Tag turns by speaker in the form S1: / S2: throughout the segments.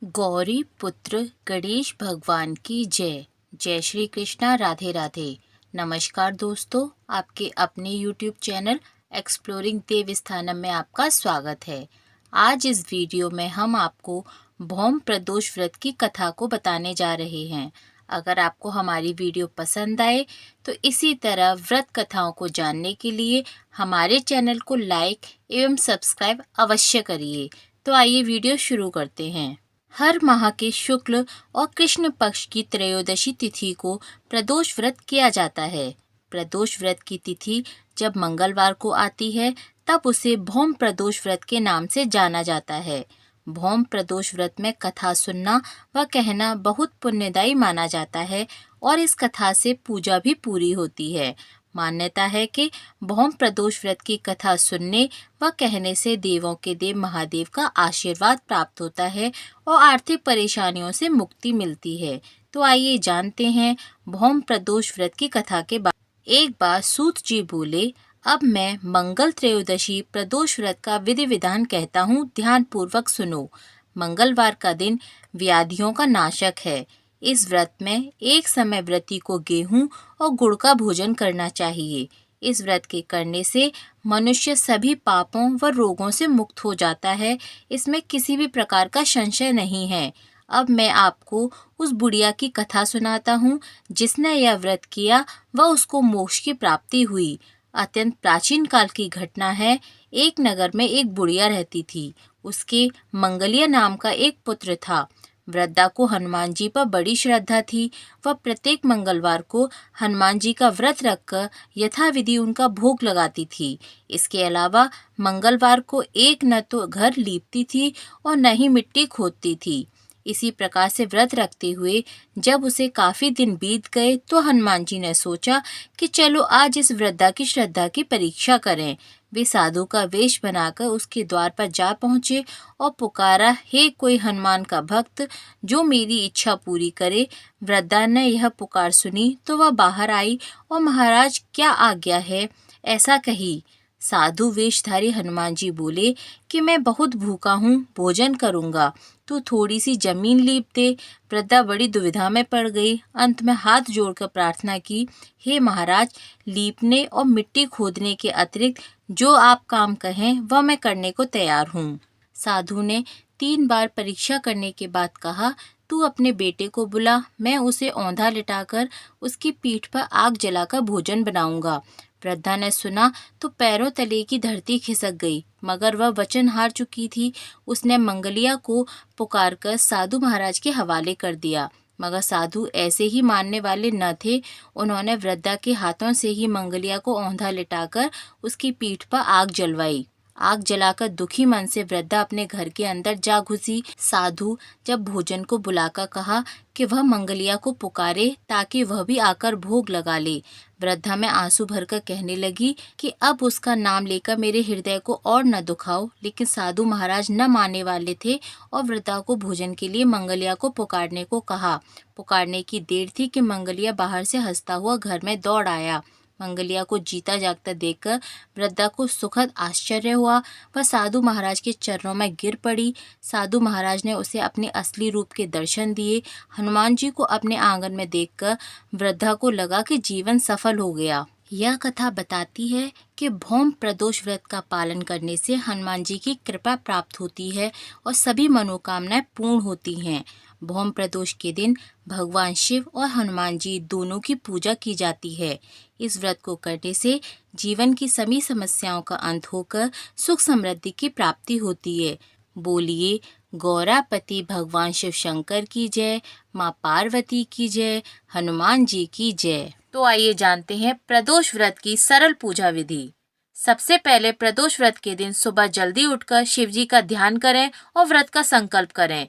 S1: गौरी पुत्र गणेश भगवान की जय। जय श्री कृष्णा, राधे राधे। नमस्कार दोस्तों, आपके अपने YouTube चैनल एक्सप्लोरिंग देव स्थानम में आपका स्वागत है। आज इस वीडियो में हम आपको भौम प्रदोष व्रत की कथा को बताने जा रहे हैं। अगर आपको हमारी वीडियो पसंद आए तो इसी तरह व्रत कथाओं को जानने के लिए हमारे चैनल को लाइक एवं सब्सक्राइब अवश्य करिए। तो आइए वीडियो शुरू करते हैं। हर माह के शुक्ल और कृष्ण पक्ष की त्रयोदशी तिथि को प्रदोष व्रत किया जाता है। प्रदोष व्रत की तिथि जब मंगलवार को आती है तब उसे भौम प्रदोष व्रत के नाम से जाना जाता है। भौम प्रदोष व्रत में कथा सुनना व कहना बहुत पुण्यदायी माना जाता है और इस कथा से पूजा भी पूरी होती है। मान्यता है कि भौम प्रदोष व्रत की कथा सुनने व कहने से देवों के देव महादेव का आशीर्वाद प्राप्त होता है और आर्थिक परेशानियों से मुक्ति मिलती है। तो आइए जानते हैं भौम प्रदोष व्रत की कथा के बारे में। एक बार सूत जी बोले, अब मैं मंगल त्रयोदशी प्रदोष व्रत का विधि विधान कहता हूँ, ध्यान पूर्वक सुनो। मंगलवार का दिन व्याधियों का नाशक है। इस व्रत में एक समय व्रती को गेहूं और गुड़ का भोजन करना चाहिए। इस व्रत के करने से मनुष्य सभी पापों व रोगों से मुक्त हो जाता है। इसमें किसी भी प्रकार का संशय नहीं है। अब मैं आपको उस बुढ़िया की कथा सुनाता हूँ जिसने यह व्रत किया व उसको मोक्ष की प्राप्ति हुई। अत्यंत प्राचीन काल की घटना है। एक नगर में एक बुढ़िया रहती थी। उसके मंगलिया नाम का एक पुत्र था। वृद्धा को हनुमान जी पर बड़ी श्रद्धा थी। वह प्रत्येक मंगलवार को हनुमान जी का व्रत रखकर यथाविधि उनका भोग लगाती थी। इसके अलावा मंगलवार को एक न तो घर लीपती थी और न ही मिट्टी खोदती थी। इसी प्रकार से व्रत रखते हुए जब उसे काफी दिन बीत गए तो हनुमान जी ने सोचा कि चलो आज इस वृद्धा की श्रद्धा की परीक्षा करें। वे साधु का वेश बनाकर उसके द्वार पर जा पहुँचे और पुकारा, हे कोई हनुमान का भक्त जो मेरी इच्छा पूरी करे। वृद्धा ने यह पुकार सुनी तो वह बाहर आई और महाराज क्या आज्ञा है ऐसा कही। साधु वेशधारी हनुमान जी बोले कि मैं बहुत भूखा हूँ, भोजन करूँगा, तू थोड़ी सी जमीन लीप दे। वृद्धा बड़ी दुविधा में पड़ गई। अंत में हाथ जोड़कर प्रार्थना की, हे महाराज, लीपने और मिट्टी खोदने के अतिरिक्त जो आप काम कहें वह मैं करने को तैयार हूँ। साधु ने 3 बार परीक्षा करने के बाद कहा, तू अपने बेटे को बुला, मैं उसे औंधा लिटाकर उसकी पीठ पर आग जलाकर भोजन बनाऊंगा। वृद्धा ने सुना तो पैरों तले की धरती खिसक गई, मगर वह वचन हार चुकी थी। उसने मंगलिया को पुकारकर साधु महाराज के हवाले कर दिया, मगर साधु ऐसे ही मानने वाले न थे। उन्होंने वृद्धा के हाथों से ही मंगलिया को औंधा लिटाकर उसकी पीठ पर आग जलवाई। आग जलाकर दुखी मन से वृद्धा अपने घर के अंदर जा घुसी। साधु जब भोजन को बुलाकर कहा कि वह मंगलिया को पुकारे ताकि वह भी आकर भोग लगा ले। वृद्धा में आंसू भरकर कहने लगी कि अब उसका नाम लेकर मेरे हृदय को और न दुखाओ। लेकिन साधु महाराज न मानने वाले थे और वृद्धा को भोजन के लिए मंगलिया को पुकारने को कहा। पुकारने की देर थी कि मंगलिया बाहर से हंसता हुआ घर में दौड़ आया। मंगलिया को जीता जागता देखकर वृद्धा को सुखद आश्चर्य हुआ। वह साधु महाराज के चरणों में गिर पड़ी। साधु महाराज ने उसे अपने असली रूप के दर्शन दिए। हनुमान जी को अपने आंगन में देखकर वृद्धा को लगा कि जीवन सफल हो गया। यह कथा बताती है कि भौम प्रदोष व्रत का पालन करने से हनुमान जी की कृपा प्राप्त होती है और सभी मनोकामनाएं पूर्ण होती हैं। भौम प्रदोष के दिन भगवान शिव और हनुमान जी दोनों की पूजा की जाती है। इस व्रत को करने से जीवन की सभी समस्याओं का अंत होकर सुख समृद्धि की प्राप्ति होती है। बोलिए गौरापति भगवान शिव शंकर की जय, माँ पार्वती की जय, हनुमान जी की जय। तो आइए जानते हैं प्रदोष व्रत की सरल पूजा विधि। सबसे पहले प्रदोष व्रत के दिन सुबह जल्दी उठकर शिव जी का ध्यान करें और व्रत का संकल्प करें।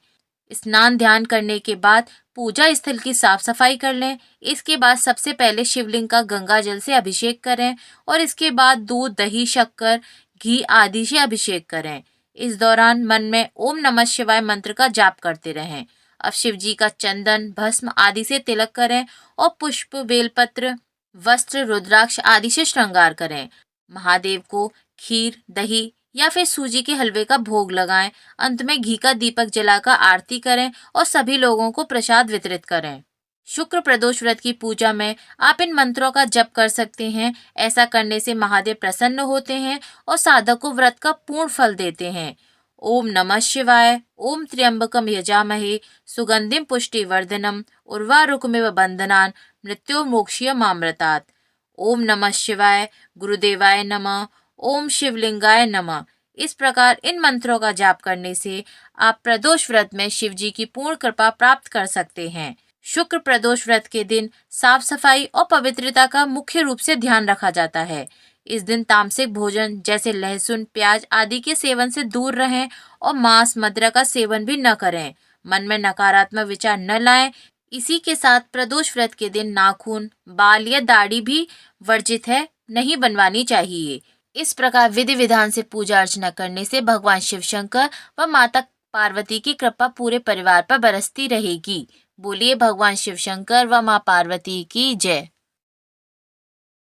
S1: स्नान ध्यान करने के बाद पूजा स्थल की साफ सफाई कर लें। इसके बाद सबसे पहले शिवलिंग का गंगा जल से अभिषेक करें और इसके बाद दूध, दही, शक्कर, घी आदि से अभिषेक करें। इस दौरान मन में ओम नमः शिवाय मंत्र का जाप करते रहें। अब शिव जी का चंदन, भस्म आदि से तिलक करें और पुष्प, बेलपत्र, वस्त्र, रुद्राक्ष आदि से श्रृंगार करें। महादेव को खीर, दही या फिर सूजी के हलवे का भोग लगाएं। अंत में घी का दीपक जलाकर आरती करें और सभी लोगों को प्रसाद वितरित करें। शुक्र प्रदोष व्रत की पूजा में आप इन मंत्रों का जप कर सकते हैं। ऐसा करने से महादेव प्रसन्न होते हैं और साधक को व्रत का पूर्ण फल देते हैं। ओम नमः शिवाय। ओम त्र्यंबकम यजामहे सुगंधिम पुष्टिवर्धनम उर्वारुकमिव बंधनान् मृत्योर्मोक्षीयमामृतात्। ओम नमः शिवाय। गुरुदेवाय नमः। ओम शिवलिंगाय नमः। इस प्रकार इन मंत्रों का जाप करने से आप प्रदोष व्रत में शिव जी की पूर्ण कृपा प्राप्त कर सकते हैं। शुक्र प्रदोष व्रत के दिन साफ सफाई और पवित्रता का मुख्य रूप से ध्यान रखा जाता है। इस दिन तामसिक भोजन जैसे लहसुन, प्याज आदि के सेवन से दूर रहें और मांस, मदिरा का सेवन भी न करें। मन में नकारात्मक विचार न लाएं। इसी के साथ प्रदोष व्रत के दिन नाखून, बाल या दाढ़ी भी वर्जित है, नहीं बनवानी चाहिए। इस प्रकार विधि विधान से पूजा अर्चना करने से भगवान शिव शंकर व माता पार्वती की कृपा पूरे परिवार पर बरसती रहेगी। बोलिए भगवान शिव शंकर व माँ पार्वती की जय।